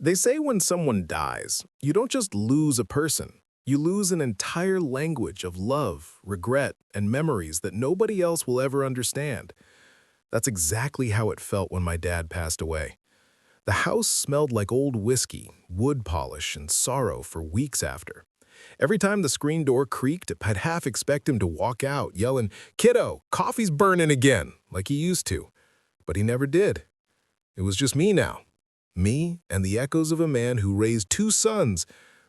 They say when someone dies, you don't just lose a person, you lose an entire language of love, regret, and memories that nobody else will ever understand. That's exactly how it felt when my dad passed away. The house smelled like old whiskey, wood polish, and sorrow for weeks after. Every time the screen door creaked, I'd half expect him to walk out, yelling, "Kiddo, coffee's burning again," like he used to. But he never did. It was just me now. Me and the echoes of a man who raised two sons,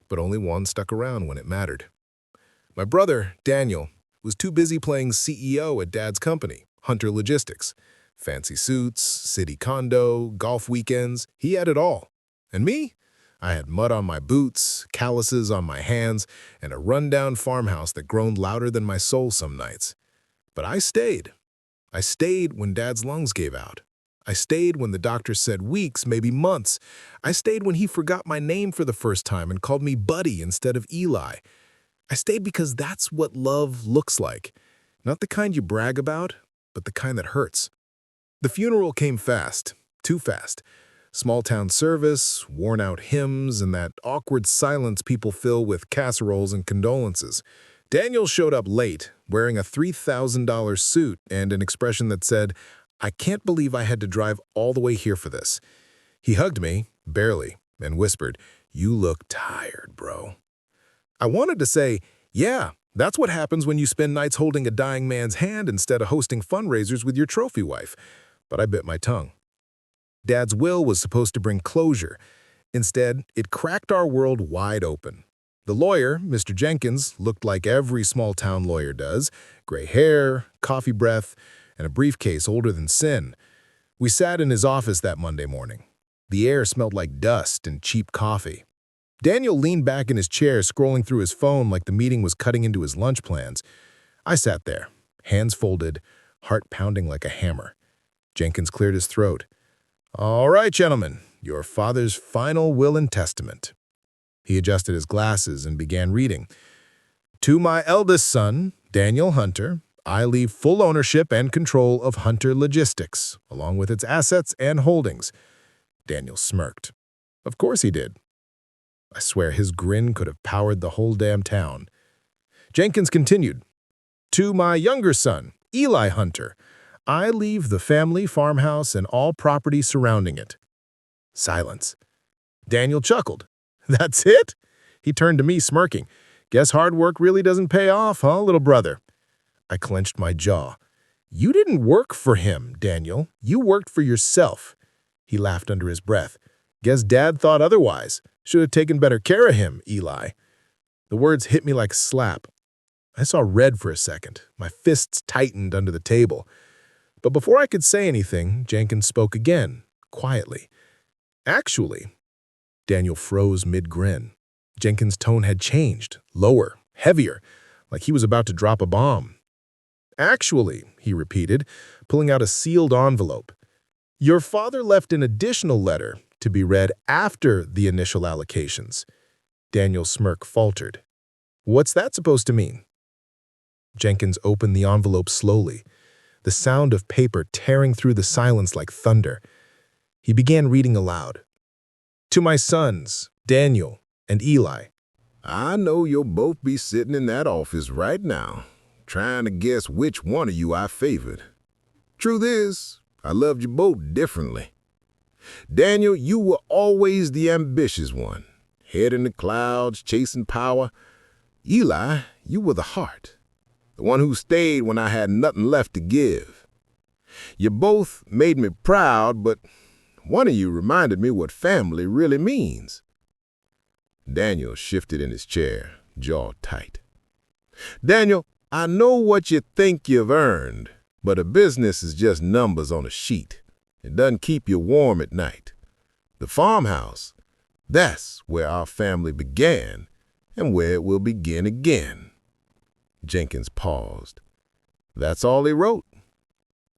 but only one stuck around when it mattered. My brother, Daniel, was too busy playing CEO at Dad's company, Hunter Logistics. Fancy suits, city condo, golf weekends, he had it all. And me? I had mud on my boots, calluses on my hands, and a rundown farmhouse that groaned louder than my soul some nights. But I stayed. I stayed when Dad's lungs gave out. I stayed when the doctor said weeks, maybe months. I stayed when he forgot my name for the first time and called me Buddy instead of Eli. I stayed because that's what love looks like. Not the kind you brag about, but the kind that hurts. The funeral came fast, too fast. Small-town service, worn-out hymns, and that awkward silence people fill with casseroles and condolences. Daniel showed up late, wearing a $3,000 suit and an expression that said, "I can't believe I had to drive all the way here for this." He hugged me, barely, and whispered, "You look tired, bro." I wanted to say, "Yeah, that's what happens when you spend nights holding a dying man's hand instead of hosting fundraisers with your trophy wife," but I bit my tongue. Dad's will was supposed to bring closure. Instead, it cracked our world wide open. The lawyer, Mr. Jenkins, looked like every small-town lawyer does, gray hair, coffee breath, and a briefcase older than sin. We sat in his office that Monday morning. The air smelled like dust and cheap coffee. Daniel leaned back in his chair, scrolling through his phone like the meeting was cutting into his lunch plans. I sat there, hands folded, heart pounding like a hammer. Jenkins cleared his throat. "All right, gentlemen, your father's final will and testament." He adjusted his glasses and began reading. "To my eldest son, Daniel Hunter, I leave full ownership and control of Hunter Logistics, along with its assets and holdings." Daniel smirked. Of course he did. I swear his grin could have powered the whole damn town. Jenkins continued, "To my younger son, Eli Hunter, I leave the family farmhouse and all property surrounding it." Silence. Daniel chuckled. "That's it?" He turned to me, smirking. "Guess hard work really doesn't pay off, huh, little brother?" I clenched my jaw. "You didn't work for him, Daniel. You worked for yourself." He laughed under his breath. "Guess Dad thought otherwise. Should have taken better care of him, Eli." The words hit me like a slap. I saw red for a second. My fists tightened under the table. But before I could say anything, Jenkins spoke again, quietly. "Actually," Daniel froze mid-grin. Jenkins' tone had changed, lower, heavier, like he was about to drop a bomb. "Actually," he repeated, pulling out a sealed envelope, "your father left an additional letter to be read after the initial allocations." Daniel's smirk faltered. "What's that supposed to mean?" Jenkins opened the envelope slowly, the sound of paper tearing through the silence like thunder. He began reading aloud. "To my sons, Daniel and Eli." I know you'll both be sitting in that office right now, trying to guess which one of you I favored. Truth is, I loved you both differently. Daniel, you were always the ambitious one, head in the clouds, chasing power. Eli, you were the heart, the one who stayed when I had nothing left to give. You both made me proud, but one of you reminded me what family really means. Daniel shifted in his chair, jaw tight. "Daniel, I know what you think you've earned, but a business is just numbers on a sheet. It doesn't keep you warm at night. The farmhouse, that's where our family began and where it will begin again." Jenkins paused. "That's all he wrote?"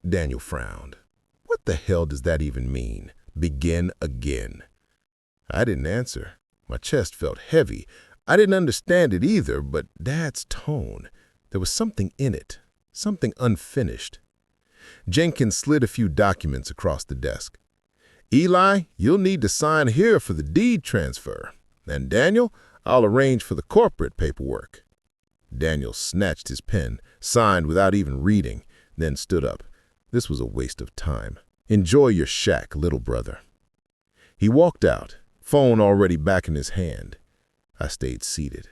Daniel frowned. "What the hell does that even mean? Begin again?" I didn't answer. My chest felt heavy. I didn't understand it either, but Dad's tone, there was something in it, something unfinished. Jenkins slid a few documents across the desk. Eli, you'll need to sign here for the deed transfer. And Daniel, I'll arrange for the corporate paperwork. Daniel snatched his pen, signed without even reading, then stood up. This was a waste of time. Enjoy your shack, little brother. He walked out, phone already back in his hand. I stayed seated.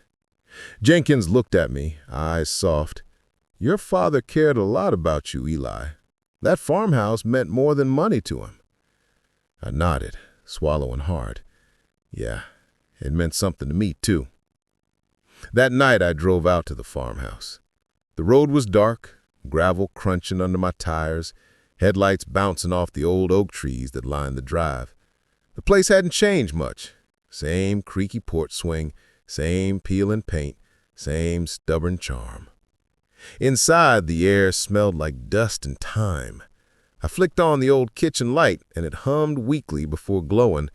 Jenkins looked at me, eyes soft. Your father cared a lot about you, Eli. That farmhouse meant more than money to him. I nodded, swallowing hard. Yeah, it meant something to me, too. That night I drove out to the farmhouse. The road was dark, gravel crunching under my tires, headlights bouncing off the old oak trees that lined the drive. The place hadn't changed much. Same creaky porch swing, same peeling paint, same stubborn charm. Inside, the air smelled like dust and thyme. I flicked on the old kitchen light, and it hummed weakly before glowing.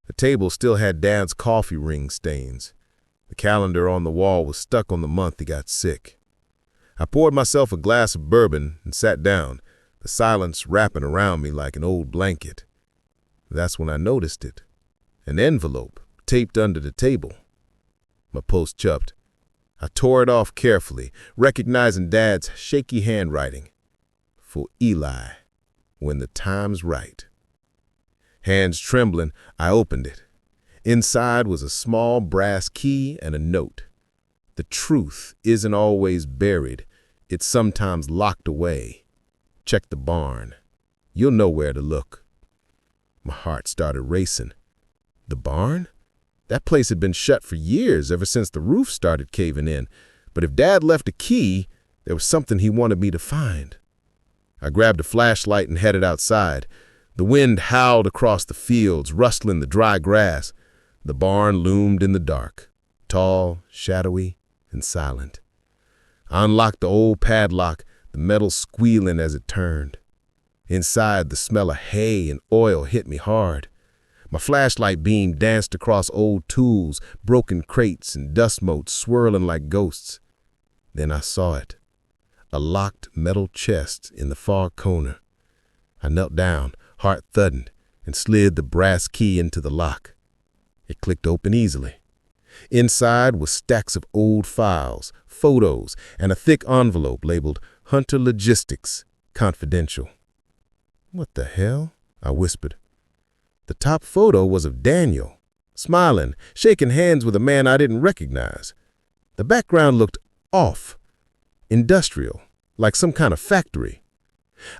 The table still had Dad's coffee ring stains. The calendar on the wall was stuck on the month he got sick. I poured myself a glass of bourbon and sat down, the silence wrapping around me like an old blanket. That's when I noticed it. An envelope taped under the table. My pulse jumped. I tore it off carefully, recognizing Dad's shaky handwriting. For Eli, when the time's right. Hands trembling, I opened it. Inside was a small brass key and a note. The truth isn't always buried. It's sometimes locked away. Check the barn. You'll know where to look. My heart started racing. The barn? That place had been shut for years, ever since the roof started caving in. But if Dad left a key, there was something he wanted me to find. I grabbed a flashlight and headed outside. The wind howled across the fields, rustling the dry grass. The barn loomed in the dark, tall, shadowy, and silent. I unlocked the old padlock, the metal squealing as it turned. Inside, the smell of hay and oil hit me hard. My flashlight beam danced across old tools, broken crates, and dust motes swirling like ghosts. Then I saw it. A locked metal chest in the far corner. I knelt down, heart thudding, and slid the brass key into the lock. It clicked open easily. Inside was stacks of old files, photos, and a thick envelope labeled Hunter Logistics, Confidential. What the hell? I whispered. The top photo was of Daniel, smiling, shaking hands with a man I didn't recognize. The background looked off, industrial, like some kind of factory.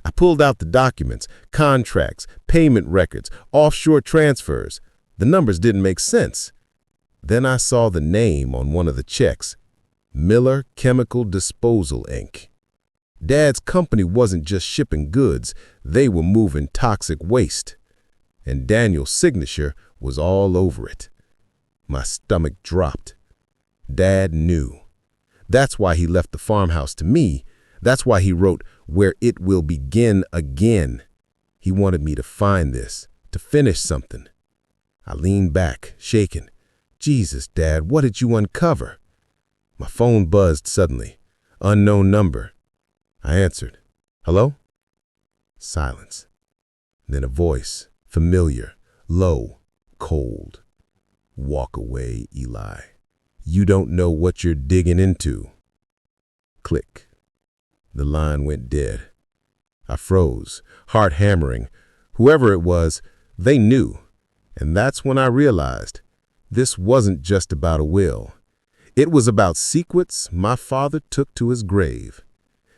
I pulled out the documents, contracts, payment records, offshore transfers. The numbers didn't make sense. Then I saw the name on one of the checks, Miller Chemical Disposal, Inc. Dad's company wasn't just shipping goods, they were moving toxic waste. And Daniel's signature was all over it. My stomach dropped. Dad knew. That's why he left the farmhouse to me. That's why he wrote, "Where it will begin again." He wanted me to find this, to finish something. I leaned back, shaking. Jesus, Dad, what did you uncover? My phone buzzed suddenly. Unknown number. I answered. Hello? Silence. Then a voice, familiar, low, cold. Walk away, Eli. You don't know what you're digging into. Click. The line went dead. I froze, heart hammering. Whoever it was, they knew. And that's when I realized this wasn't just about a will. It was about secrets my father took to his grave.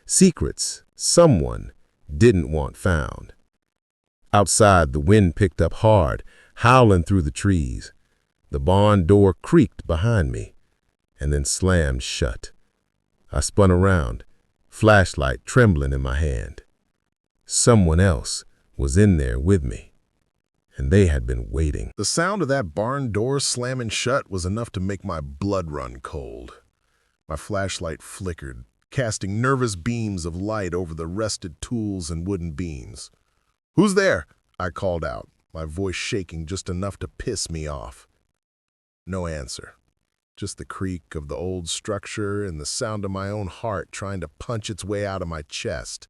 Secrets someone didn't want found. Outside, the wind picked up hard, howling through the trees. The barn door creaked behind me and then slammed shut. I spun around, flashlight trembling in my hand. Someone else was in there with me, and they had been waiting. The sound of that barn door slamming shut was enough to make my blood run cold. My flashlight flickered, casting nervous beams of light over the rusted tools and wooden beams. "Who's there?" I called out, my voice shaking just enough to piss me off. No answer. Just the creak of the old structure and the sound of my own heart trying to punch its way out of my chest.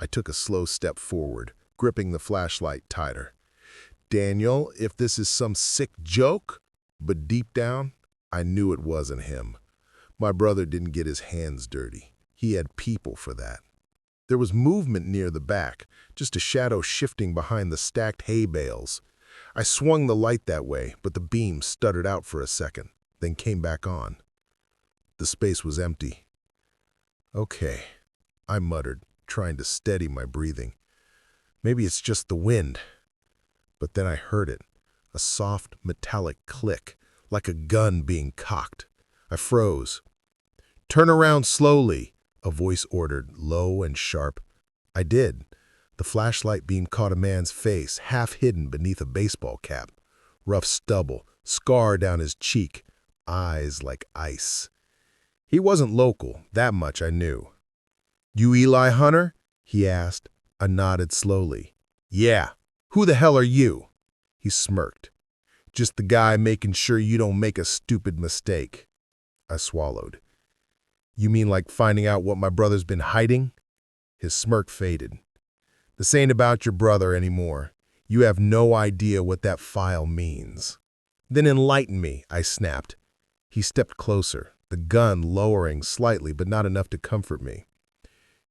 I took a slow step forward, gripping the flashlight tighter. Daniel, if this is some sick joke, but deep down, I knew it wasn't him. My brother didn't get his hands dirty. He had people for that. There was movement near the back, just a shadow shifting behind the stacked hay bales. I swung the light that way, but the beam stuttered out for a second, then came back on. The space was empty. Okay, I muttered, trying to steady my breathing. Maybe it's just the wind. But then I heard it, a soft, metallic click, like a gun being cocked. I froze. "Turn around slowly," a voice ordered, low and sharp. I did. The flashlight beam caught a man's face, half hidden beneath a baseball cap. Rough stubble, scar down his cheek, eyes like ice. He wasn't local, that much I knew. "You Eli Hunter?" he asked. I nodded slowly. "Yeah. Who the hell are you?" He smirked. "Just the guy making sure you don't make a stupid mistake." I swallowed. "You mean like finding out what my brother's been hiding?" His smirk faded. "This ain't about your brother anymore. You have no idea what that file means." "Then enlighten me," I snapped. He stepped closer, the gun lowering slightly but not enough to comfort me.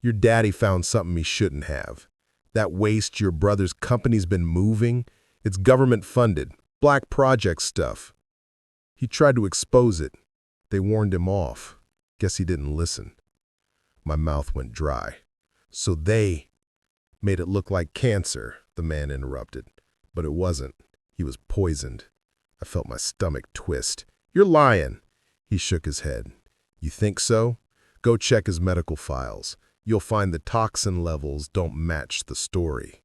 "Your daddy found something he shouldn't have. That waste your brother's company's been moving, it's government-funded, black project stuff." He tried to expose it. They warned him off. Guess he didn't listen. My mouth went dry. "So they made it look like cancer," the man interrupted. "But it wasn't. He was poisoned." I felt my stomach twist. "You're lying." He shook his head. "You think so? Go check his medical files. You'll find the toxin levels don't match the story."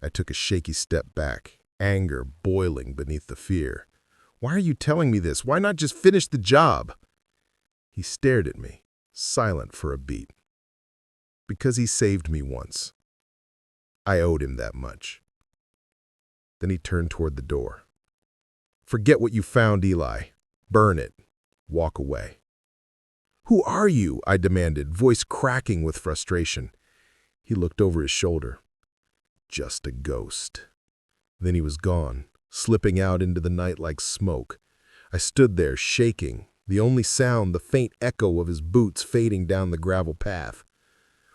I took a shaky step back, anger boiling beneath the fear. "Why are you telling me this? Why not just finish the job?" He stared at me, silent for a beat. "Because he saved me once. I owed him that much." Then he turned toward the door. "Forget what you found, Eli. Burn it. Walk away." "Who are you?" I demanded, voice cracking with frustration. He looked over his shoulder. "Just a ghost." Then he was gone, slipping out into the night like smoke. I stood there, shaking, the only sound the faint echo of his boots fading down the gravel path.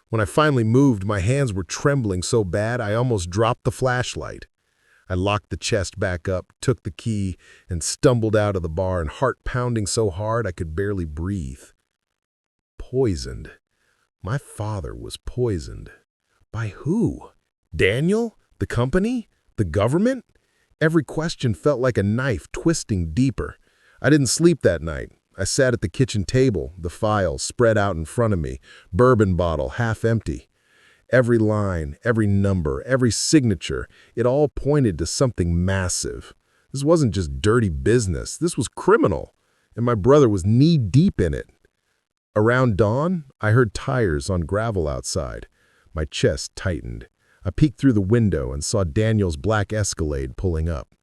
When I finally moved, my hands were trembling so bad I almost dropped the flashlight. I locked the chest back up, took the key, and stumbled out of the barn, heart pounding so hard I could barely breathe. Poisoned. My father was poisoned. By who? Daniel? The company? The government? Every question felt like a knife twisting deeper. I didn't sleep that night. I sat at the kitchen table, the files spread out in front of me, bourbon bottle half empty. Every line, every number, every signature, it all pointed to something massive. This wasn't just dirty business. This was criminal, and my brother was knee-deep in it. Around dawn, I heard tires on gravel outside. My chest tightened. I peeked through the window and saw Daniel's black Escalade pulling up.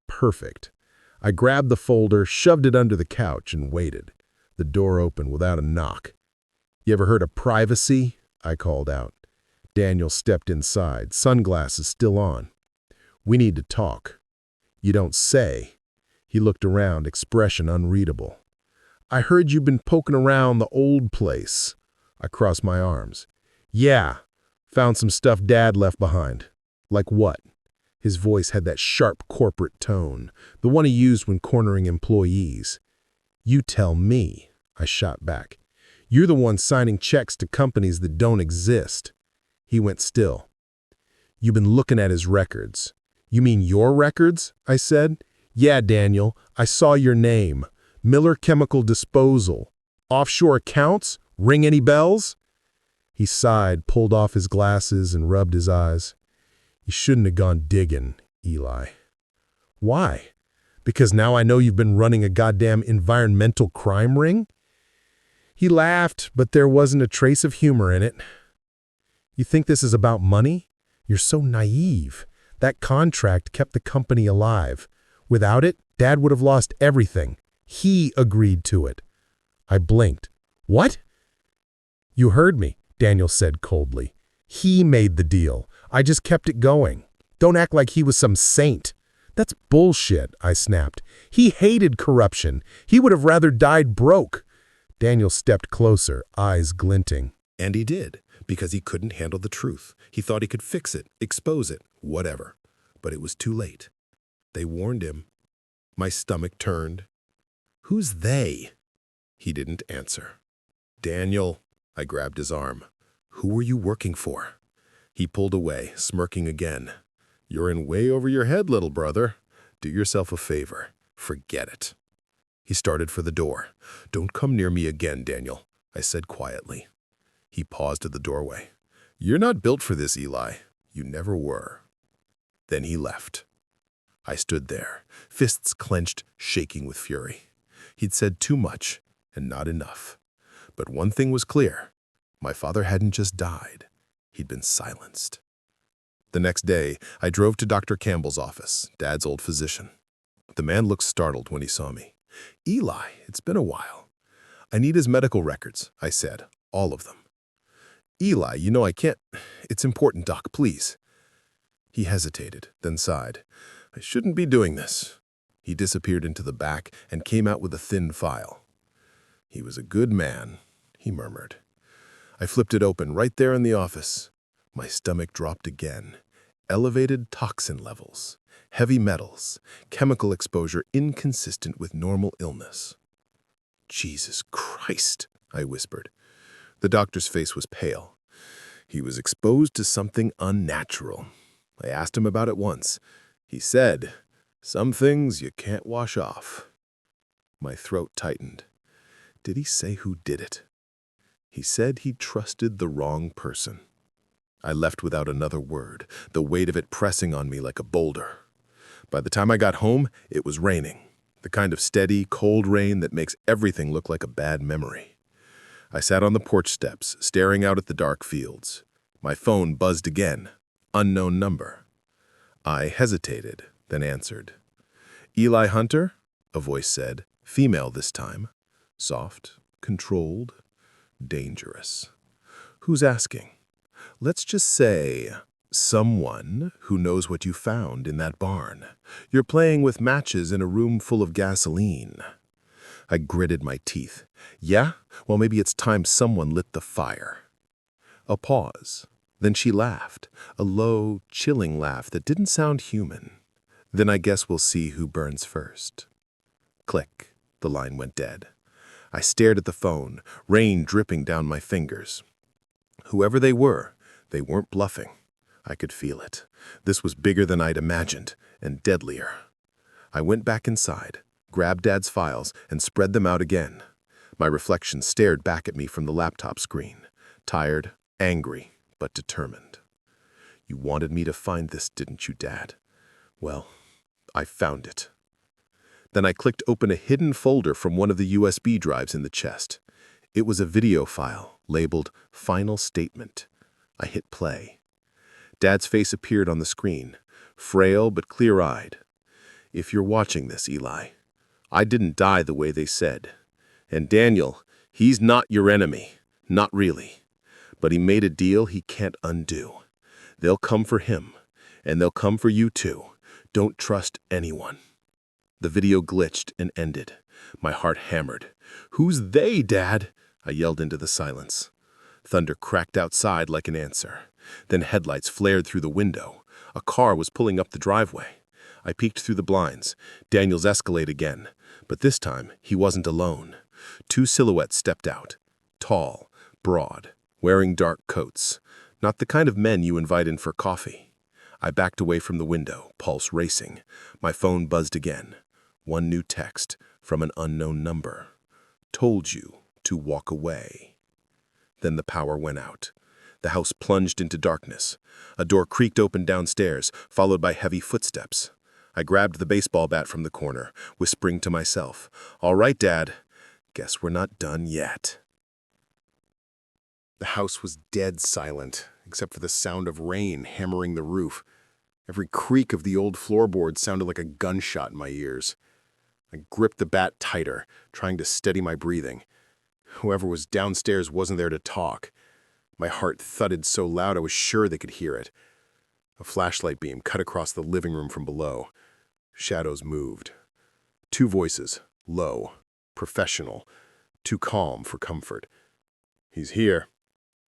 Perfect. I grabbed the folder, shoved it under the couch, and waited. The door opened without a knock. "You ever heard of privacy?" I called out. Daniel stepped inside, sunglasses still on. "We need to talk." "You don't say." He looked around, expression unreadable. "I heard you've been poking around the old place." I crossed my arms. "Yeah, found some stuff Dad left behind." "Like what?" His voice had that sharp corporate tone, the one he used when cornering employees. "You tell me," I shot back. "You're the one signing checks to companies that don't exist." He went still. "You've been looking at his records." "You mean your records?" I said. "Yeah, Daniel, I saw your name. Miller Chemical Disposal. Offshore accounts? Ring any bells?" He sighed, pulled off his glasses, and rubbed his eyes. "You shouldn't have gone digging, Eli." "Why? Because now I know you've been running a goddamn environmental crime ring?" He laughed, but there wasn't a trace of humor in it. "You think this is about money? You're so naive. That contract kept the company alive. Without it, Dad would have lost everything. He agreed to it." I blinked. "What?" "You heard me," Daniel said coldly. "He made the deal. I just kept it going. Don't act like he was some saint." "That's bullshit," I snapped. "He hated corruption. He would have rather died broke." Daniel stepped closer, eyes glinting. And he did, because he couldn't handle the truth. He thought he could fix it, expose it, whatever. But it was too late. They warned him. My stomach turned. "Who's they?" He didn't answer. "Daniel," I grabbed his arm. "Who were you working for?" He pulled away, smirking again. "You're in way over your head, little brother. Do yourself a favor. Forget it." He started for the door. "Don't come near me again, Daniel," I said quietly. He paused at the doorway. "You're not built for this, Eli. You never were." Then he left. I stood there, fists clenched, shaking with fury. He'd said too much and not enough. But one thing was clear. My father hadn't just died. He'd been silenced. The next day, I drove to Dr. Campbell's office, Dad's old physician. The man looked startled when he saw me. "Eli, it's been a while." "I need his medical records," I said, "all of them." "Eli, you know I can't. It's important, Doc, please." He hesitated, then sighed. "I shouldn't be doing this." He disappeared into the back and came out with a thin file. "He was a good man," he murmured. I flipped it open right there in the office. My stomach dropped again. Elevated toxin levels, heavy metals, chemical exposure inconsistent with normal illness. "Jesus Christ," I whispered. The doctor's face was pale. "He was exposed to something unnatural." I asked him about it once. He said, "Some things you can't wash off." My throat tightened. Did he say who did it? He said he trusted the wrong person. I left without another word, the weight of it pressing on me like a boulder. By the time I got home, it was raining, the kind of steady, cold rain that makes everything look like a bad memory. I sat on the porch steps, staring out at the dark fields. My phone buzzed again. Unknown number. I hesitated, then answered. "Eli Hunter?" a voice said, female this time. Soft, controlled, dangerous. "Who's asking?" "Let's just say, someone who knows what you found in that barn. You're playing with matches in a room full of gasoline." I gritted my teeth. "Yeah? Well, maybe it's time someone lit the fire." A pause. Then she laughed, a low, chilling laugh that didn't sound human. "Then I guess we'll see who burns first." Click. The line went dead. I stared at the phone, rain dripping down my fingers. Whoever they weren't bluffing. I could feel it. This was bigger than I'd imagined, and deadlier. I went back inside, grabbed Dad's files, and spread them out again. My reflection stared back at me from the laptop screen, tired, angry, but determined. "You wanted me to find this, didn't you, Dad? Well, I found it." Then I clicked open a hidden folder from one of the USB drives in the chest. It was a video file labeled Final Statement. I hit play. Dad's face appeared on the screen, frail but clear-eyed. "If you're watching this, Eli, I didn't die the way they said. And Daniel, he's not your enemy. Not really. But he made a deal he can't undo. They'll come for him, and they'll come for you too. Don't trust anyone." The video glitched and ended. My heart hammered. "Who's they, Dad?" I yelled into the silence. Thunder cracked outside like an answer. Then headlights flared through the window. A car was pulling up the driveway. I peeked through the blinds. Daniel's Escalade again. But this time, he wasn't alone. Two silhouettes stepped out. Tall, broad, wearing dark coats. Not the kind of men you invite in for coffee. I backed away from the window, pulse racing. My phone buzzed again. One new text from an unknown number. "Told you to walk away." Then the power went out. The house plunged into darkness. A door creaked open downstairs, followed by heavy footsteps. I grabbed the baseball bat from the corner, whispering to myself, "All right, Dad. Guess we're not done yet." The house was dead silent, except for the sound of rain hammering the roof. Every creak of the old floorboards sounded like a gunshot in my ears. I gripped the bat tighter, trying to steady my breathing. Whoever was downstairs wasn't there to talk. My heart thudded so loud I was sure they could hear it. A flashlight beam cut across the living room from below. Shadows moved. Two voices, low, professional, too calm for comfort. "He's here.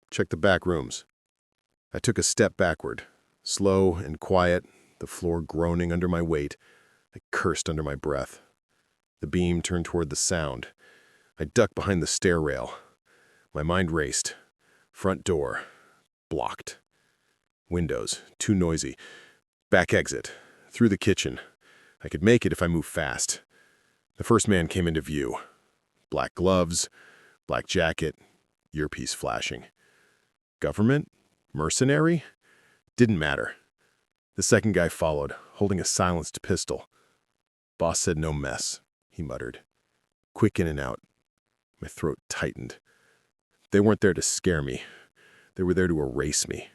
Check the back rooms." I took a step backward, slow and quiet, the floor groaning under my weight. I cursed under my breath. The beam turned toward the sound. I ducked behind the stair rail. My mind raced. Front door. Blocked. Windows. Too noisy. Back exit. Through the kitchen. I could make it if I moved fast. The first man came into view. Black gloves, black jacket, earpiece flashing. Government? Mercenary? Didn't matter. The second guy followed, holding a silenced pistol. "Boss said no mess," he muttered. Quick in and out. My throat tightened. They weren't there to scare me. They were there to erase me.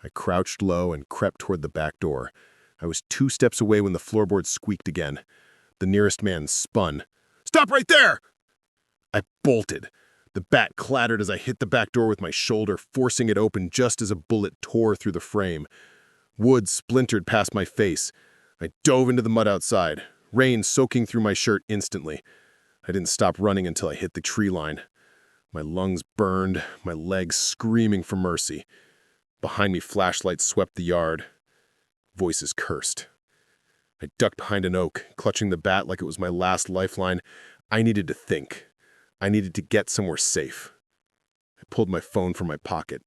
I crouched low and crept toward the back door. I was 2 steps away when the floorboards squeaked again. The nearest man spun. "Stop right there!" I bolted. The bat clattered as I hit the back door with my shoulder, forcing it open just as a bullet tore through the frame. Wood splintered past my face. I dove into the mud outside, rain soaking through my shirt instantly. I didn't stop running until I hit the tree line. My lungs burned, my legs screaming for mercy. Behind me, flashlights swept the yard. Voices cursed. I ducked behind an oak, clutching the bat like it was my last lifeline. I needed to think. I needed to get somewhere safe. I pulled my phone from my pocket,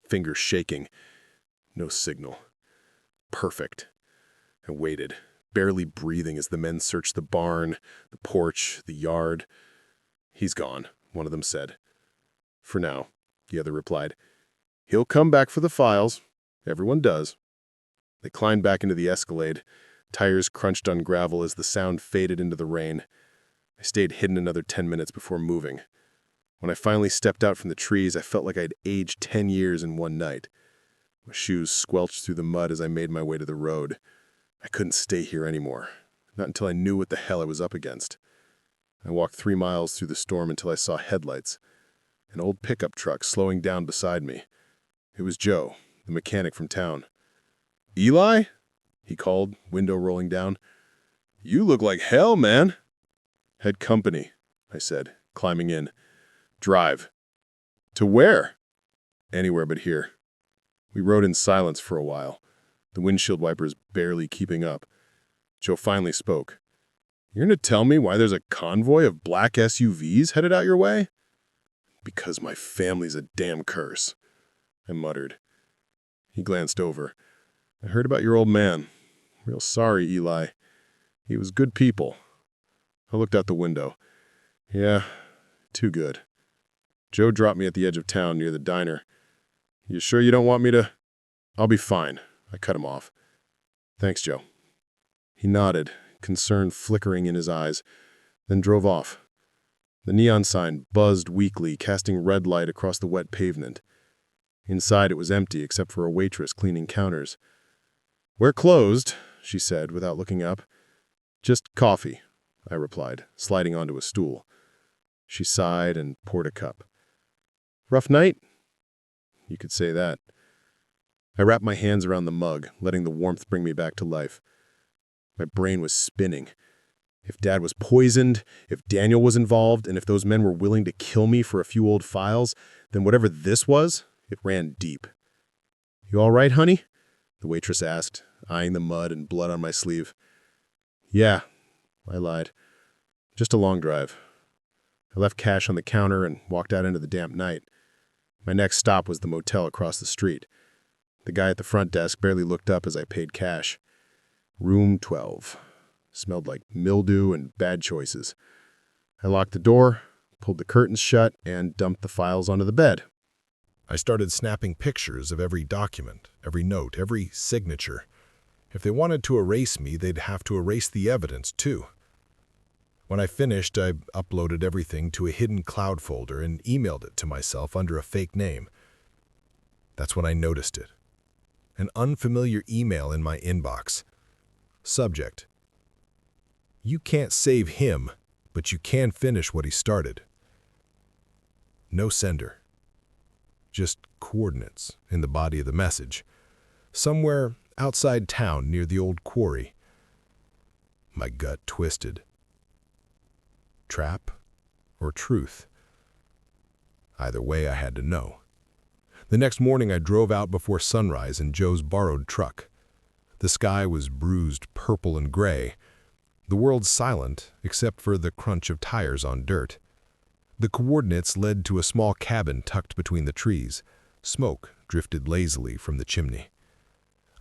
fingers shaking. No signal. Perfect. I waited, barely breathing as the men searched the barn, the porch, the yard. "He's gone," one of them said. "For now," the other replied. "He'll come back for the files. Everyone does." They climbed back into the Escalade. Tires crunched on gravel as the sound faded into the rain. I stayed hidden another 10 minutes before moving. When I finally stepped out from the trees, I felt like I'd aged 10 years in one night. My shoes squelched through the mud as I made my way to the road. I couldn't stay here anymore, not until I knew what the hell I was up against. I walked 3 miles through the storm until I saw headlights. An old pickup truck slowing down beside me. It was Joe, the mechanic from town. "Eli?" he called, window rolling down. "You look like hell, man." "Had company," I said, climbing in. "Drive." "To where?" "Anywhere but here." We rode in silence for a while, the windshield wipers barely keeping up. Joe finally spoke. "You're going to tell me why there's a convoy of black SUVs headed out your way?" "Because my family's a damn curse," I muttered. He glanced over. "I heard about your old man. Real sorry, Eli. He was good people." I looked out the window. "Yeah, too good." Joe dropped me at the edge of town near the diner. "You sure you don't want me to—" "I'll be fine," I cut him off. "Thanks, Joe." He nodded, concern flickering in his eyes, then drove off. The neon sign buzzed weakly, casting red light across the wet pavement. Inside it was empty except for a waitress cleaning counters. "We're closed," she said without looking up. "Just coffee," I replied, sliding onto a stool. She sighed and poured a cup. "Rough night?" "You could say that." I wrapped my hands around the mug, letting the warmth bring me back to life. My brain was spinning. If Dad was poisoned, if Daniel was involved, and if those men were willing to kill me for a few old files, then whatever this was, it ran deep. "You all right, honey?" the waitress asked, eyeing the mud and blood on my sleeve. "Yeah," I lied. "Just a long drive." I left cash on the counter and walked out into the damp night. My next stop was the motel across the street. The guy at the front desk barely looked up as I paid cash. Room 12. Smelled like mildew and bad choices. I locked the door, pulled the curtains shut, and dumped the files onto the bed. I started snapping pictures of every document, every note, every signature. If they wanted to erase me, they'd have to erase the evidence, too. When I finished, I uploaded everything to a hidden cloud folder and emailed it to myself under a fake name. That's when I noticed it. An unfamiliar email in my inbox. Subject: "You can't save him, but you can finish what he started." No sender. Just coordinates in the body of the message. somewhere outside town near the old quarry. My gut twisted. Trap or truth? Either way, I had to know. The next morning, I drove out before sunrise in Joe's borrowed truck. The sky was bruised purple and gray. The world silent, except for the crunch of tires on dirt. The coordinates led to a small cabin tucked between the trees. Smoke drifted lazily from the chimney.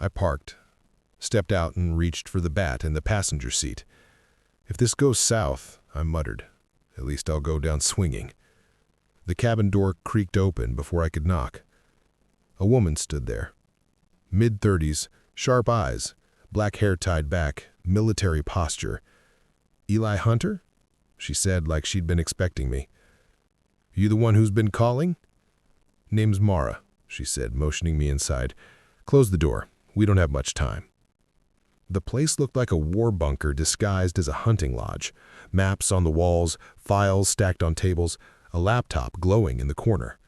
I parked, stepped out and reached for the bat in the passenger seat. If this goes south, I muttered, at least I'll go down swinging. The cabin door creaked open before I could knock. A woman stood there. Mid-30s, sharp eyes, black hair tied back, military posture. "Eli Hunter?" she said like she'd been expecting me. "You the one who's been calling?" "Name's Mara," she said, motioning me inside. "Close the door. We don't have much time." The place looked like a war bunker disguised as a hunting lodge. Maps on the walls, files stacked on tables, a laptop glowing in the corner.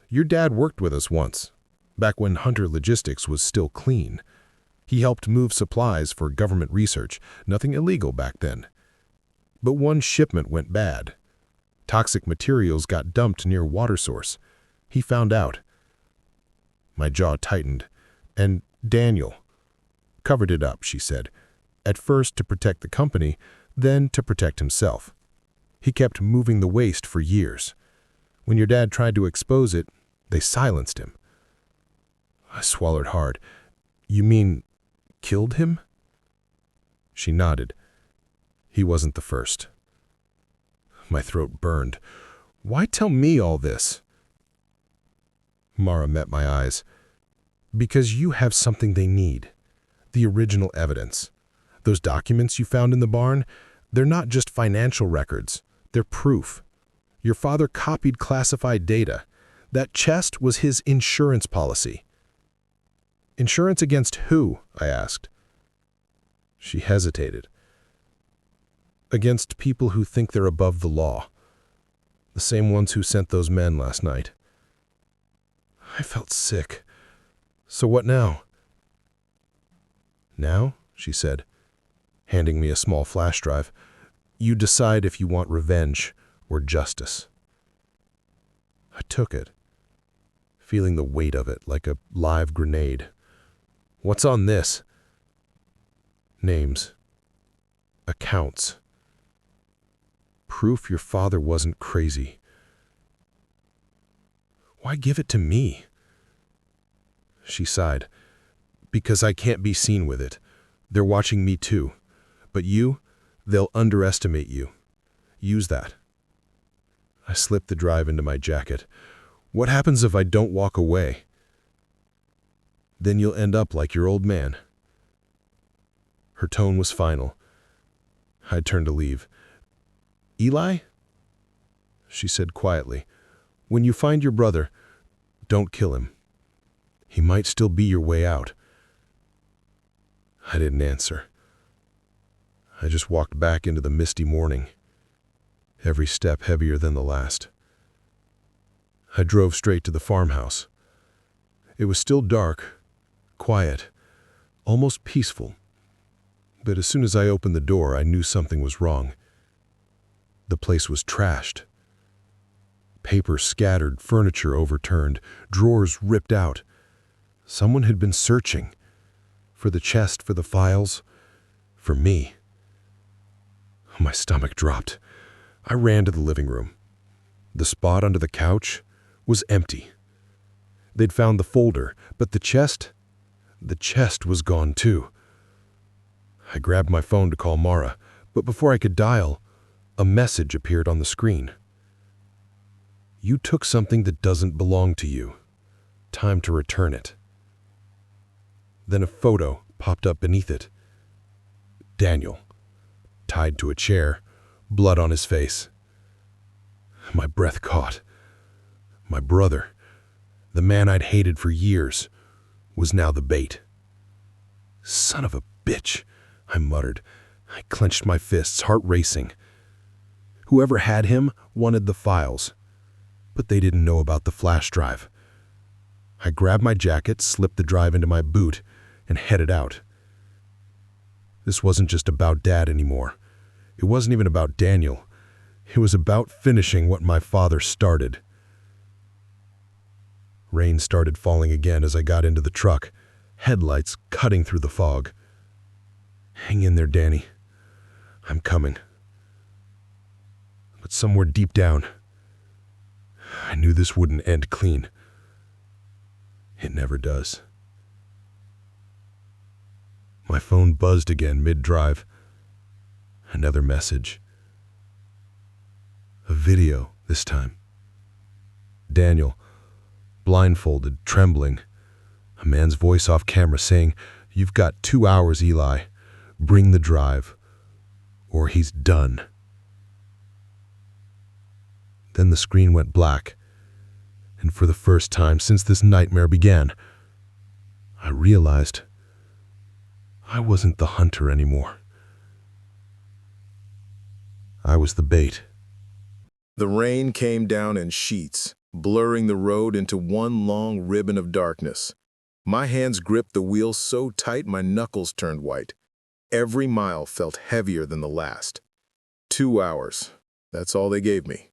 "Your dad worked with us once, back when Hunter Logistics was still clean. He helped move supplies for government research, nothing illegal back then. But one shipment went bad. Toxic materials got dumped near a water source. He found out." My jaw tightened. "And Daniel covered it up," she said. "At first to protect the company, then to protect himself. He kept moving the waste for years. When your dad tried to expose it, they silenced him." I swallowed hard. "You mean killed him?" She nodded. "He wasn't the first." My throat burned. "Why tell me all this?" Mara met my eyes. "Because you have something they need. The original evidence. Those documents you found in the barn, they're not just financial records. They're proof. Your father copied classified data. That chest was his insurance policy." "Insurance against who?" I asked. She hesitated. "Against people who think they're above the law. The same ones who sent those men last night." I felt sick. "So what now?" "Now," she said, handing me a small flash drive, "you decide if you want revenge or justice." I took it, feeling the weight of it like a live grenade. "What's on this?" "Names. Accounts. Proof your father wasn't crazy." "Why give it to me?" She sighed. "Because I can't be seen with it. They're watching me too. But you, they'll underestimate you. Use that." I slipped the drive into my jacket. "What happens if I don't walk away?" "Then you'll end up like your old man." Her tone was final. I turned to leave. "Eli?" she said quietly. "When you find your brother, don't kill him. He might still be your way out." I didn't answer. I just walked back into the misty morning, every step heavier than the last. I drove straight to the farmhouse. It was still dark, quiet, almost peaceful. But as soon as I opened the door, I knew something was wrong. The place was trashed. Paper scattered, furniture overturned, drawers ripped out. Someone had been searching. For the chest, for the files, for me. My stomach dropped. I ran to the living room. The spot under the couch was empty. They'd found the folder, but the chest was gone too. I grabbed my phone to call Mara, but before I could dial, a message appeared on the screen. "You took something that doesn't belong to you. Time to return it." Then a photo popped up beneath it. Daniel, tied to a chair, blood on his face. My breath caught. My brother, the man I'd hated for years, was now the bait. "Son of a bitch," I muttered. I clenched my fists, heart racing. Whoever had him wanted the files, but they didn't know about the flash drive. I grabbed my jacket, slipped the drive into my boot, and headed out. This wasn't just about Dad anymore. It wasn't even about Daniel. It was about finishing what my father started. Rain started falling again as I got into the truck, headlights cutting through the fog. Hang in there, Danny. I'm coming. But somewhere deep down, I knew this wouldn't end clean. It never does. My phone buzzed again mid-drive. Another message. A video this time. Daniel, blindfolded, trembling. A man's voice off camera saying, "You've got 2 hours, Eli. Bring the drive, or he's done." Then the screen went black, and for the first time since this nightmare began, I realized I wasn't the hunter anymore. I was the bait. The rain came down in sheets, blurring the road into one long ribbon of darkness. My hands gripped the wheel so tight my knuckles turned white. Every mile felt heavier than the last. 2 hours. That's all they gave me.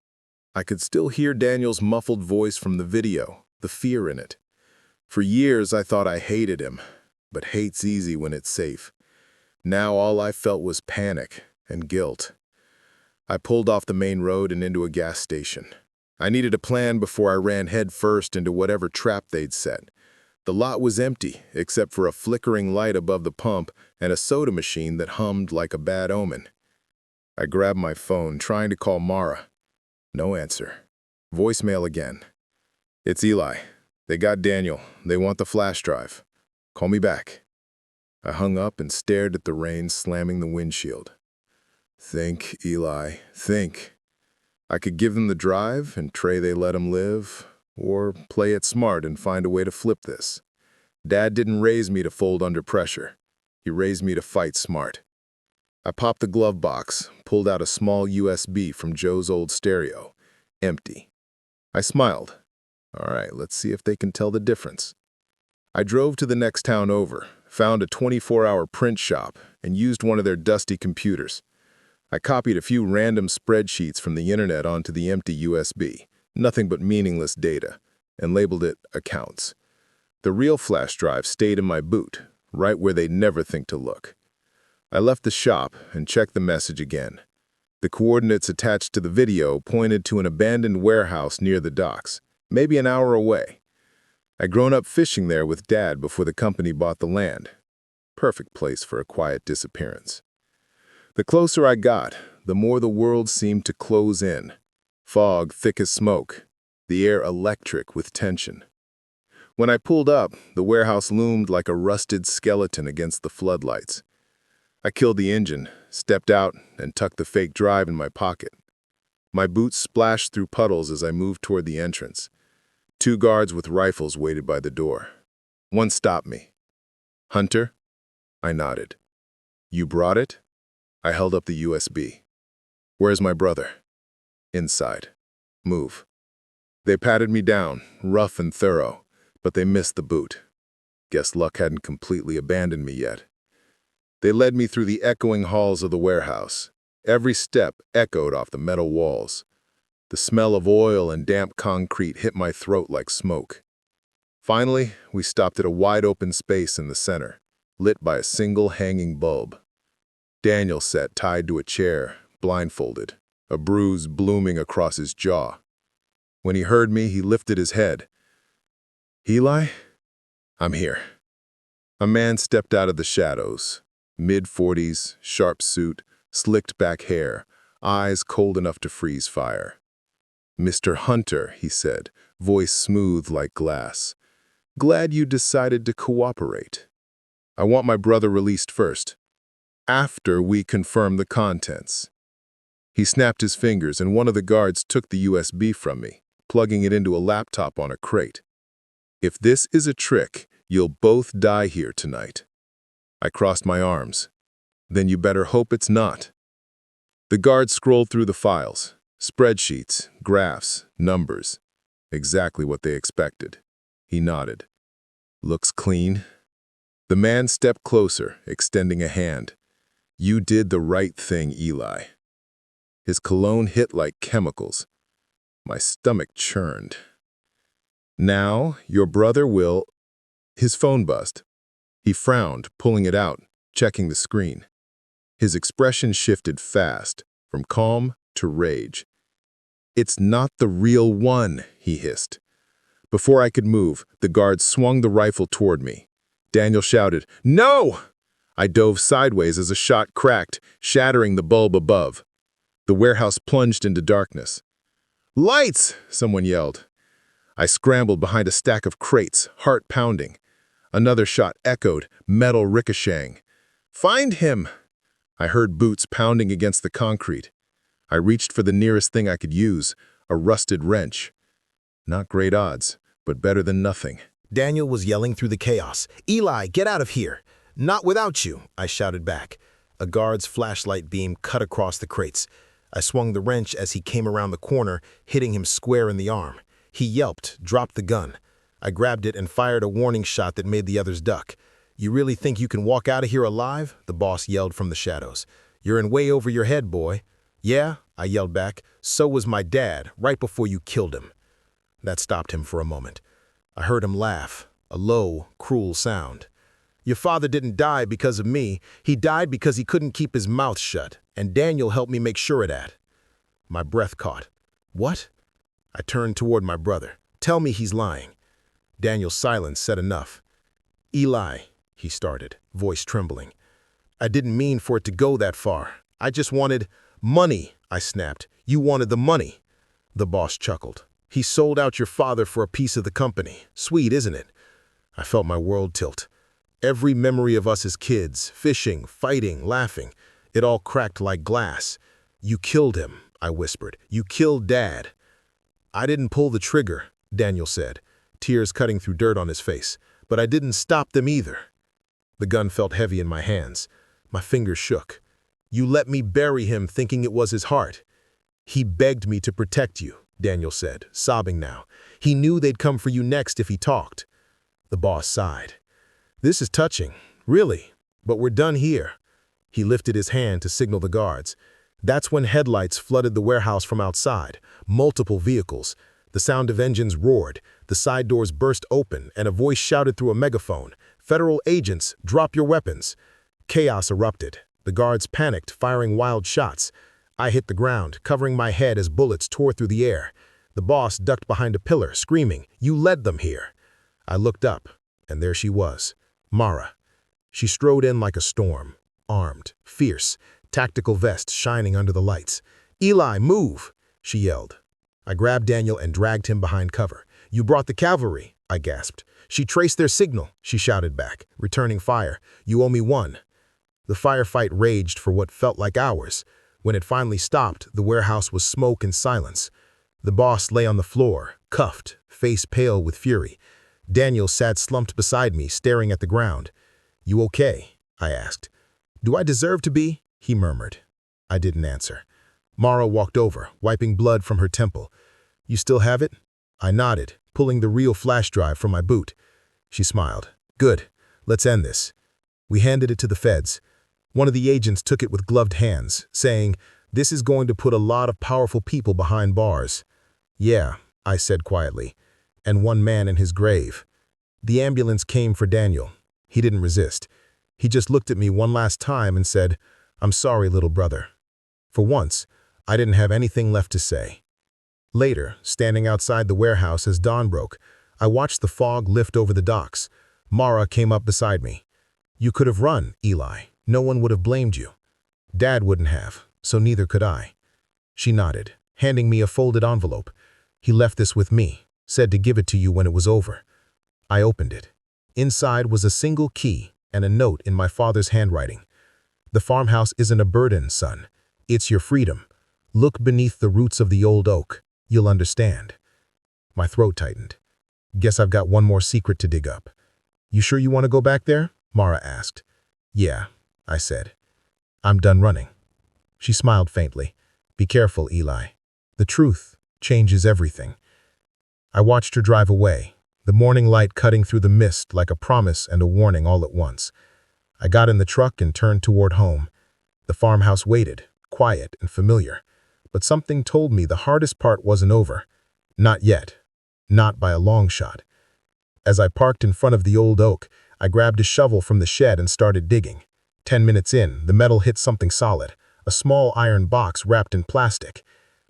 I could still hear Daniel's muffled voice from the video, the fear in it. For years I thought I hated him, but hate's easy when it's safe. Now all I felt was panic and guilt. I pulled off the main road and into a gas station. I needed a plan before I ran head first into whatever trap they'd set. The lot was empty, except for a flickering light above the pump and a soda machine that hummed like a bad omen. I grabbed my phone, trying to call Mara. No answer. Voicemail again. "It's Eli. They got Daniel. They want the flash drive. Call me back." I hung up and stared at the rain slamming the windshield. Think, Eli, think. I could give them the drive and pray they let him live, or play it smart and find a way to flip this. Dad didn't raise me to fold under pressure. He raised me to fight smart. I popped the glove box, pulled out a small USB from Joe's old stereo. Empty. I smiled. All right, let's see if they can tell the difference. I drove to the next town over, found a 24-hour print shop, and used one of their dusty computers. I copied a few random spreadsheets from the internet onto the empty USB, nothing but meaningless data, and labeled it Accounts. The real flash drive stayed in my boot, right where they'd never think to look. I left the shop and checked the message again. The coordinates attached to the video pointed to an abandoned warehouse near the docks, maybe an hour away. I'd grown up fishing there with Dad before the company bought the land. Perfect place for a quiet disappearance. The closer I got, the more the world seemed to close in. Fog thick as smoke, the air electric with tension. When I pulled up, the warehouse loomed like a rusted skeleton against the floodlights. I killed the engine, stepped out, and tucked the fake drive in my pocket. My boots splashed through puddles as I moved toward the entrance. 2 guards with rifles waited by the door. One stopped me. "Hunter?" I nodded. "You brought it?" I held up the USB. "Where's my brother?" "Inside. Move." They patted me down, rough and thorough, but they missed the boot. Guess luck hadn't completely abandoned me yet. They led me through the echoing halls of the warehouse. Every step echoed off the metal walls. The smell of oil and damp concrete hit my throat like smoke. Finally, we stopped at a wide-open space in the center, lit by a single hanging bulb. Daniel sat tied to a chair, blindfolded, a bruise blooming across his jaw. When he heard me, he lifted his head. "Eli? I'm here." A man stepped out of the shadows. Mid-40s, sharp suit, slicked back hair, eyes cold enough to freeze fire. "Mr. Hunter," he said, voice smooth like glass. "Glad you decided to cooperate. I want my brother released first, after we confirm the contents." He snapped his fingers and one of the guards took the USB from me, plugging it into a laptop on a crate. "If this is a trick, you'll both die here tonight." I crossed my arms. "Then you better hope it's not." The guard scrolled through the files. Spreadsheets, graphs, numbers. Exactly what they expected. He nodded. Looks clean. The man stepped closer, extending a hand. You did the right thing, Eli. His cologne hit like chemicals. My stomach churned. Now, your brother will... His phone buzzed. He frowned, pulling it out, checking the screen. His expression shifted fast, from calm to rage. It's not the real one, he hissed. Before I could move, the guard swung the rifle toward me. Daniel shouted, "No!" I dove sideways as a shot cracked, shattering the bulb above. The warehouse plunged into darkness. "Lights!" someone yelled. I scrambled behind a stack of crates, heart pounding. Another shot echoed, metal ricocheting. "Find him!" I heard boots pounding against the concrete. I reached for the nearest thing I could use, a rusted wrench. Not great odds, but better than nothing. Daniel was yelling through the chaos. "Eli, get out of here!" "Not without you," I shouted back. A guard's flashlight beam cut across the crates. I swung the wrench as he came around the corner, hitting him square in the arm. He yelped, dropped the gun. I grabbed it and fired a warning shot that made the others duck. "You really think you can walk out of here alive?" the boss yelled from the shadows. "You're in way over your head, boy." "Yeah," I yelled back. "So was my dad, right before you killed him." That stopped him for a moment. I heard him laugh, a low, cruel sound. "Your father didn't die because of me. He died because he couldn't keep his mouth shut, and Daniel helped me make sure of that." My breath caught. "What?" I turned toward my brother. "Tell me he's lying." Daniel's silence said enough. "Eli," he started, voice trembling. "I didn't mean for it to go that far. I just wanted money," I snapped. "You wanted the money." The boss chuckled. "He sold out your father for a piece of the company. Sweet, isn't it?" I felt my world tilt. Every memory of us as kids, fishing, fighting, laughing, it all cracked like glass. "You killed him," I whispered. "You killed Dad." "I didn't pull the trigger," Daniel said, tears cutting through dirt on his face. "But I didn't stop them either." The gun felt heavy in my hands. My fingers shook. "You let me bury him thinking it was his heart." "He begged me to protect you," Daniel said, sobbing now. "He knew they'd come for you next if he talked." The boss sighed. "This is touching, really, but we're done here." He lifted his hand to signal the guards. That's when headlights flooded the warehouse from outside, multiple vehicles. The sound of engines roared, the side doors burst open, and a voice shouted through a megaphone, "Federal agents, drop your weapons." Chaos erupted. The guards panicked, firing wild shots. I hit the ground, covering my head as bullets tore through the air. The boss ducked behind a pillar, screaming, "You led them here." I looked up, and there she was, Mara. She strode in like a storm, armed, fierce, tactical vest shining under the lights. "Eli, move!" she yelled. I grabbed Daniel and dragged him behind cover. "You brought the cavalry," I gasped. "She traced their signal," she shouted back, returning fire. "You owe me one." The firefight raged for what felt like hours. When it finally stopped, the warehouse was smoke and silence. The boss lay on the floor, cuffed, face pale with fury. Daniel sat slumped beside me, staring at the ground. "You okay?" I asked. "Do I deserve to be?" he murmured. I didn't answer. Mara walked over, wiping blood from her temple. "You still have it?" I nodded, pulling the real flash drive from my boot. She smiled. "Good. Let's end this." We handed it to the feds. One of the agents took it with gloved hands, saying, "This is going to put a lot of powerful people behind bars." "Yeah," I said quietly, "and one man in his grave." The ambulance came for Daniel. He didn't resist. He just looked at me one last time and said, "I'm sorry, little brother." For once, I didn't have anything left to say. Later, standing outside the warehouse as dawn broke, I watched the fog lift over the docks. Mara came up beside me. "You could have run, Eli. No one would have blamed you." "Dad wouldn't have, so neither could I." She nodded, handing me a folded envelope. "He left this with me, said to give it to you when it was over." I opened it. Inside was a single key and a note in my father's handwriting. "The farmhouse isn't a burden, son. It's your freedom. Look beneath the roots of the old oak. You'll understand." My throat tightened. "Guess I've got one more secret to dig up." "You sure you want to go back there?" Mara asked. "Yeah," I said. "I'm done running." She smiled faintly. "Be careful, Eli. The truth changes everything." I watched her drive away, the morning light cutting through the mist like a promise and a warning all at once. I got in the truck and turned toward home. The farmhouse waited, quiet and familiar. But something told me the hardest part wasn't over. Not yet. Not by a long shot. As I parked in front of the old oak, I grabbed a shovel from the shed and started digging. 10 minutes in, the metal hit something solid, a small iron box wrapped in plastic.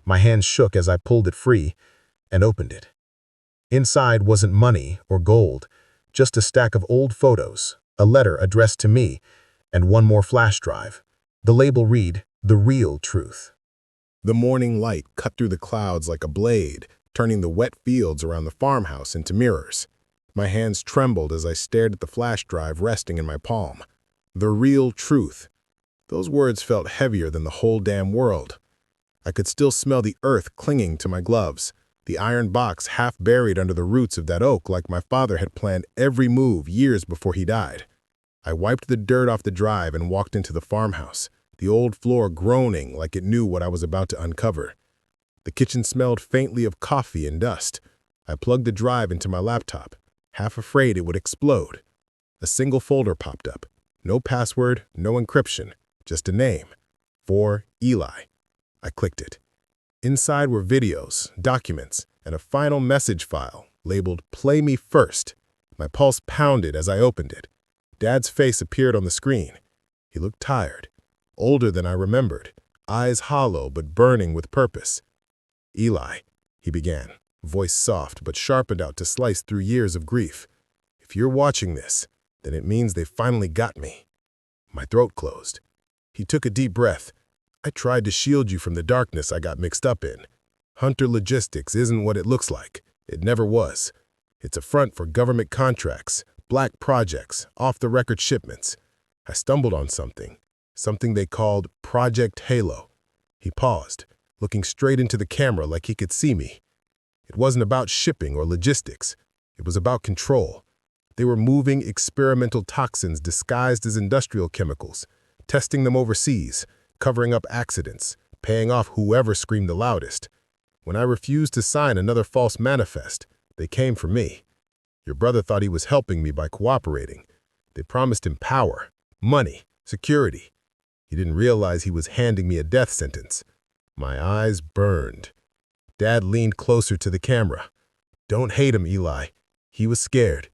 My hands shook as I pulled it free and opened it. Inside wasn't money or gold, just a stack of old photos, a letter addressed to me, and one more flash drive. The label read, "The Real Truth." The morning light cut through the clouds like a blade, turning the wet fields around the farmhouse into mirrors. My hands trembled as I stared at the flash drive resting in my palm. The real truth. Those words felt heavier than the whole damn world. I could still smell the earth clinging to my gloves, the iron box half buried under the roots of that oak like my father had planned every move years before he died. I wiped the dirt off the drive and walked into the farmhouse, the old floor groaning like it knew what I was about to uncover. The kitchen smelled faintly of coffee and dust. I plugged the drive into my laptop, half afraid it would explode. A single folder popped up. No password, no encryption, just a name. For Eli. I clicked it. Inside were videos, documents, and a final message file labeled "Play Me First." My pulse pounded as I opened it. Dad's face appeared on the screen. He looked tired, older than I remembered, eyes hollow but burning with purpose. "Eli," he began, voice soft but sharpened out to slice through years of grief. "If you're watching this, then it means they finally got me." My throat closed. He took a deep breath. "I tried to shield you from the darkness I got mixed up in. Hunter Logistics isn't what it looks like. It never was. It's a front for government contracts, black projects, off-the-record shipments. I stumbled on something they called Project Halo." He paused, looking straight into the camera like he could see me. "It wasn't about shipping or logistics. It was about control. They were moving experimental toxins disguised as industrial chemicals, testing them overseas, covering up accidents, paying off whoever screamed the loudest. When I refused to sign another false manifest, they came for me. Your brother thought he was helping me by cooperating. They promised him power, money, security. He didn't realize he was handing me a death sentence." My eyes burned. Dad leaned closer to the camera. "Don't hate him, Eli. He was scared.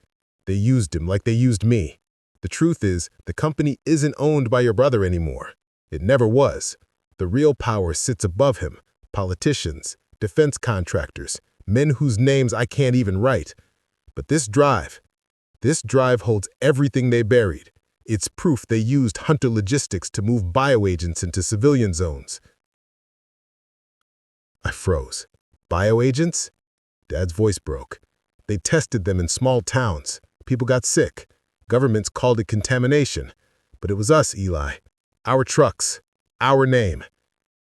They used him like they used me. The truth is, the company isn't owned by your brother anymore. It never was. The real power sits above him. Politicians, defense contractors, men whose names I can't even write. But this drive holds everything they buried. It's proof they used Hunter Logistics to move bioagents into civilian zones." I froze. Bioagents? Dad's voice broke. "They tested them in small towns. People got sick. Governments called it contamination. But it was us, Eli. Our trucks. Our name.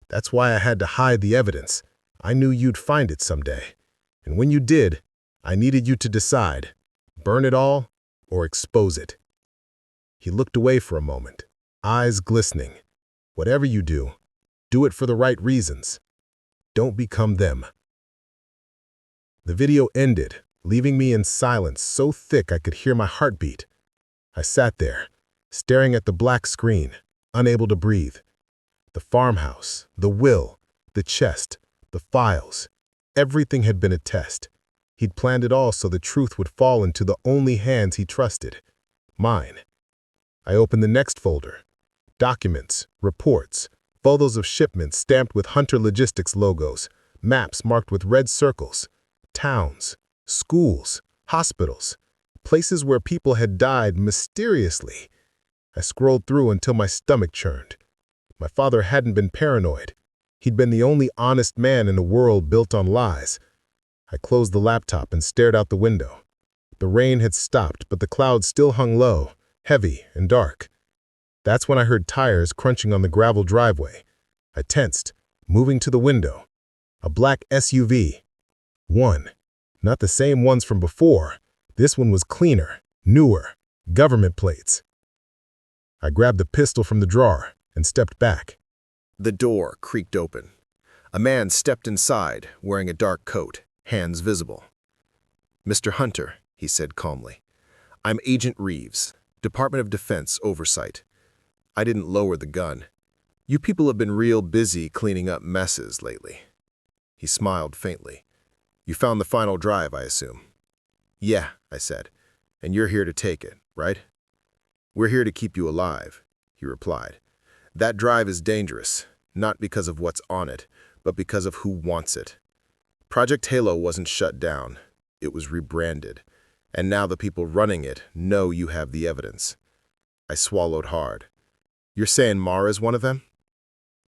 That's why I had to hide the evidence. I knew you'd find it someday. And when you did, I needed you to decide. Burn it all or expose it." He looked away for a moment, eyes glistening. "Whatever you do, do it for the right reasons. Don't become them." The video ended, leaving me in silence so thick I could hear my heartbeat. I sat there, staring at the black screen, unable to breathe. The farmhouse, the will, the chest, the files, everything had been a test. He'd planned it all so the truth would fall into the only hands he trusted, mine. I opened the next folder. Documents, reports, photos of shipments stamped with Hunter Logistics logos, maps marked with red circles, towns, schools, hospitals, places where people had died mysteriously. I scrolled through until my stomach churned. My father hadn't been paranoid. He'd been the only honest man in a world built on lies. I closed the laptop and stared out the window. The rain had stopped, but the clouds still hung low, heavy and dark. That's when I heard tires crunching on the gravel driveway. I tensed, moving to the window. A black SUV. One. Not the same ones from before. This one was cleaner, newer, government plates. I grabbed the pistol from the drawer and stepped back. The door creaked open. A man stepped inside, wearing a dark coat, hands visible. "Mr. Hunter," he said calmly. I'm Agent Reeves, Department of Defense Oversight. I didn't lower the gun. You people have been real busy cleaning up messes lately. He smiled faintly. You found the final drive, I assume. Yeah, I said. And you're here to take it, right? We're here to keep you alive, he replied. That drive is dangerous, not because of what's on it, but because of who wants it. Project Halo wasn't shut down. It was rebranded. And now the people running it know you have the evidence. I swallowed hard. You're saying Mara's one of them?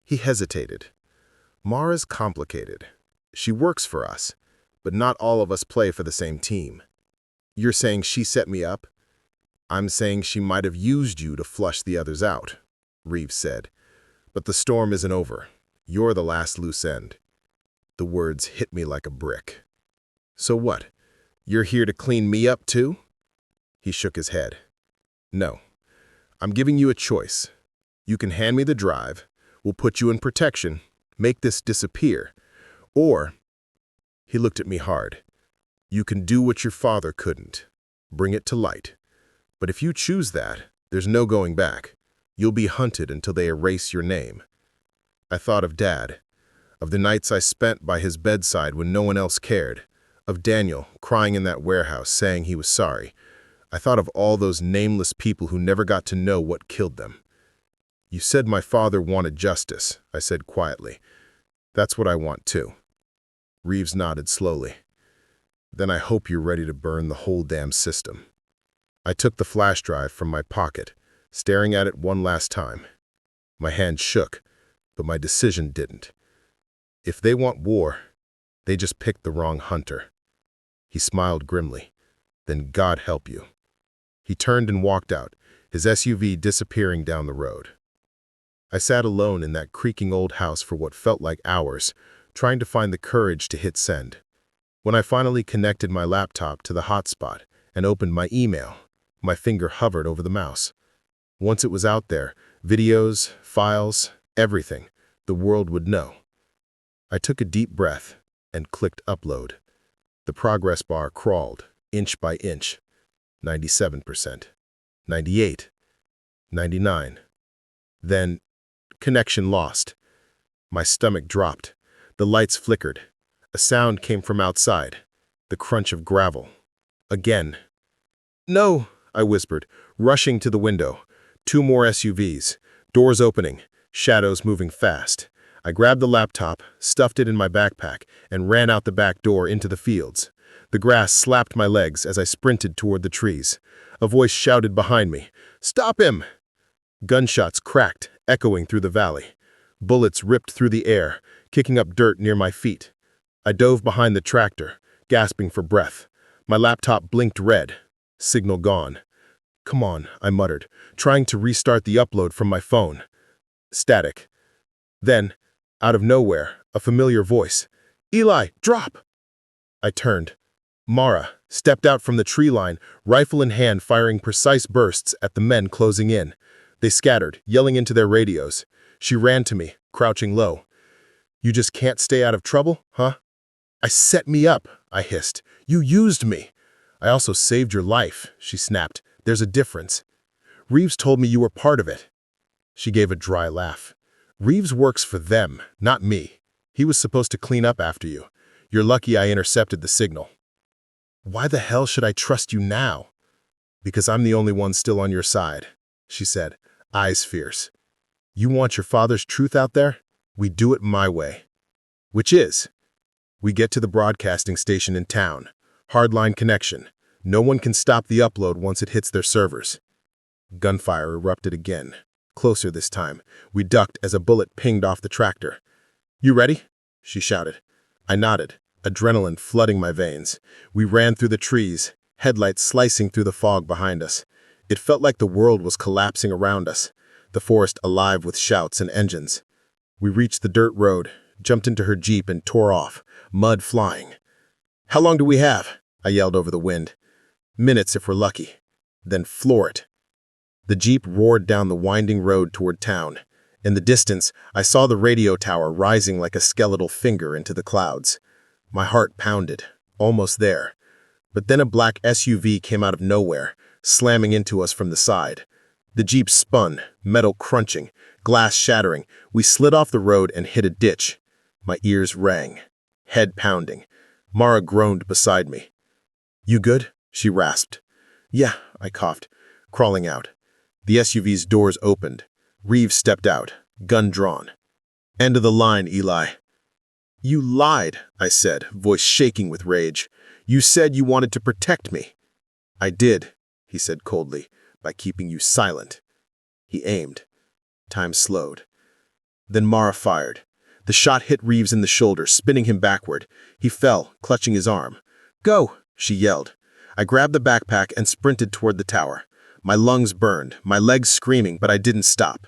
He hesitated. Mara's complicated. She works for us, but not all of us play for the same team. You're saying she set me up? I'm saying she might have used you to flush the others out, Reeves said. But the storm isn't over. You're the last loose end. The words hit me like a brick. So what? You're here to clean me up too? He shook his head. No. I'm giving you a choice. You can hand me the drive, we'll put you in protection, make this disappear. Or, he looked at me hard, you can do what your father couldn't, bring it to light. But if you choose that, there's no going back. You'll be hunted until they erase your name. I thought of Dad, of the nights I spent by his bedside when no one else cared, of Daniel crying in that warehouse saying he was sorry. I thought of all those nameless people who never got to know what killed them. You said my father wanted justice, I said quietly. That's what I want too. Reeves nodded slowly. Then I hope you're ready to burn the whole damn system. I took the flash drive from my pocket, staring at it one last time. My hand shook, but my decision didn't. If they want war, they just picked the wrong hunter. He smiled grimly. Then God help you. He turned and walked out, his SUV disappearing down the road. I sat alone in that creaking old house for what felt like hours, trying to find the courage to hit send. When I finally connected my laptop to the hotspot and opened my email, my finger hovered over the mouse. Once it was out there, videos, files, everything, the world would know. I took a deep breath and clicked upload. The progress bar crawled, inch by inch. 97%, 98, 99. Then, connection lost. My stomach dropped. The lights flickered. A sound came from outside, the crunch of gravel. Again. No, I whispered, rushing to the window. 2 more SUVs, doors opening, shadows moving fast. I grabbed the laptop, stuffed it in my backpack, and ran out the back door into the fields. The grass slapped my legs as I sprinted toward the trees. A voice shouted behind me, "Stop him!" Gunshots cracked, echoing through the valley. Bullets ripped through the air, kicking up dirt near my feet. I dove behind the tractor, gasping for breath. My laptop blinked red. Signal gone. Come on, I muttered, trying to restart the upload from my phone. Static. Then, out of nowhere, a familiar voice. "Eli, drop!" I turned. Mara stepped out from the tree line, rifle in hand, firing precise bursts at the men closing in. They scattered, yelling into their radios. She ran to me, crouching low. "You just can't stay out of trouble, huh?" "I set me up," I hissed. "You used me." "I also saved your life," she snapped. "There's a difference." "Reeves told me you were part of it." She gave a dry laugh. "Reeves works for them, not me. He was supposed to clean up after you. You're lucky I intercepted the signal." "Why the hell should I trust you now?" "Because I'm the only one still on your side," she said, eyes fierce. "You want your father's truth out there? We do it my way." "Which is?" "We get to the broadcasting station in town. Hardline connection. No one can stop the upload once it hits their servers." Gunfire erupted again. Closer this time. We ducked as a bullet pinged off the tractor. "You ready?" she shouted. I nodded, adrenaline flooding my veins. We ran through the trees, headlights slicing through the fog behind us. It felt like the world was collapsing around us, the forest alive with shouts and engines. We reached the dirt road, jumped into her Jeep and tore off, mud flying. "How long do we have?" I yelled over the wind. "Minutes if we're lucky. Then floor it." The Jeep roared down the winding road toward town. In the distance, I saw the radio tower rising like a skeletal finger into the clouds. My heart pounded, almost there. But then a black SUV came out of nowhere, slamming into us from the side. The Jeep spun, metal crunching, glass shattering. We slid off the road and hit a ditch. My ears rang, head pounding. Mara groaned beside me. "You good?" she rasped. "Yeah," I coughed, crawling out. The SUV's doors opened. Reeves stepped out, gun drawn. "End of the line, Eli." "You lied," I said, voice shaking with rage. "You said you wanted to protect me." "I did," he said coldly, "by keeping you silent." He aimed. Time slowed. Then Mara fired. The shot hit Reeves in the shoulder, spinning him backward. He fell, clutching his arm. "Go!" she yelled. I grabbed the backpack and sprinted toward the tower. My lungs burned, my legs screaming, but I didn't stop.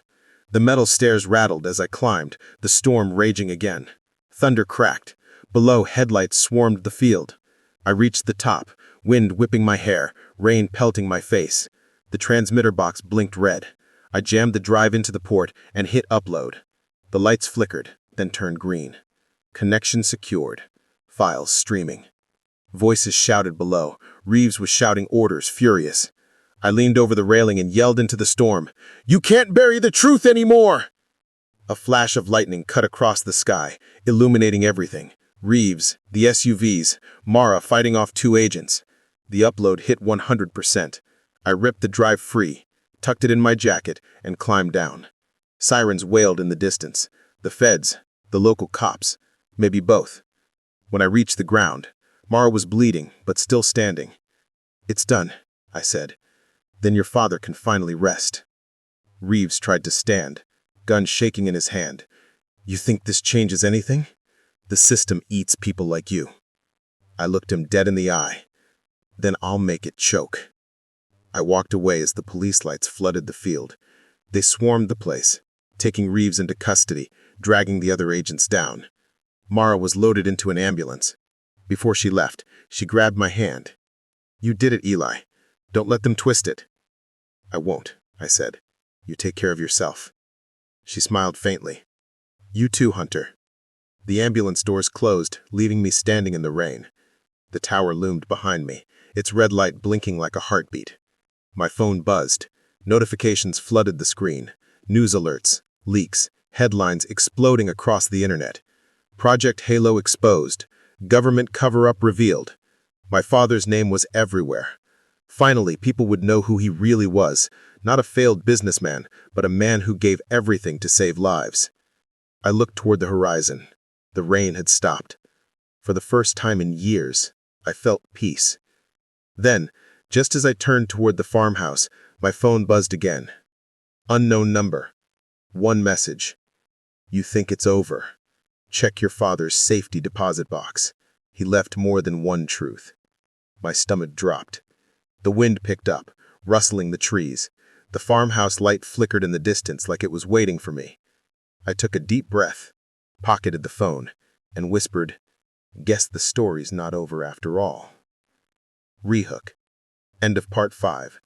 The metal stairs rattled as I climbed, the storm raging again. Thunder cracked. Below, headlights swarmed the field. I reached the top, wind whipping my hair, rain pelting my face. The transmitter box blinked red. I jammed the drive into the port and hit upload. The lights flickered, then turned green. Connection secured. Files streaming. Voices shouted below. Reeves was shouting orders, furious. I leaned over the railing and yelled into the storm, "You can't bury the truth anymore!" A flash of lightning cut across the sky, illuminating everything. Reeves, the SUVs, Mara fighting off 2 agents. The upload hit 100%. I ripped the drive free, tucked it in my jacket, and climbed down. Sirens wailed in the distance. The feds, the local cops, maybe both. When I reached the ground, Mara was bleeding, but still standing. "It's done," I said. "Then your father can finally rest." Reeves tried to stand, gun shaking in his hand. "You think this changes anything? The system eats people like you." I looked him dead in the eye. "Then I'll make it choke." I walked away as the police lights flooded the field. They swarmed the place, taking Reeves into custody, dragging the other agents down. Mara was loaded into an ambulance. Before she left, she grabbed my hand. "You did it, Eli. Don't let them twist it." "I won't," I said. "You take care of yourself." She smiled faintly. "You too, Hunter." The ambulance doors closed, leaving me standing in the rain. The tower loomed behind me, its red light blinking like a heartbeat. My phone buzzed. Notifications flooded the screen. News alerts, leaks, headlines exploding across the internet. Project Halo exposed. Government cover-up revealed. My father's name was everywhere. Finally, people would know who he really was, not a failed businessman, but a man who gave everything to save lives. I looked toward the horizon. The rain had stopped. For the first time in years, I felt peace. Then, just as I turned toward the farmhouse, my phone buzzed again. Unknown number. One message. "You think it's over. Check your father's safety deposit box. He left more than one truth." My stomach dropped. The wind picked up, rustling the trees. The farmhouse light flickered in the distance like it was waiting for me. I took a deep breath, pocketed the phone, and whispered, "Guess the story's not over after all." Rehook. End of part 5.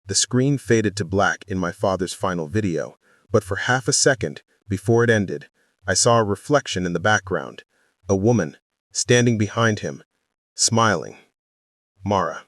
The screen faded to black in my father's final video, but for half a second, before it ended, I saw a reflection in the background. A woman, standing behind him, smiling. Mara.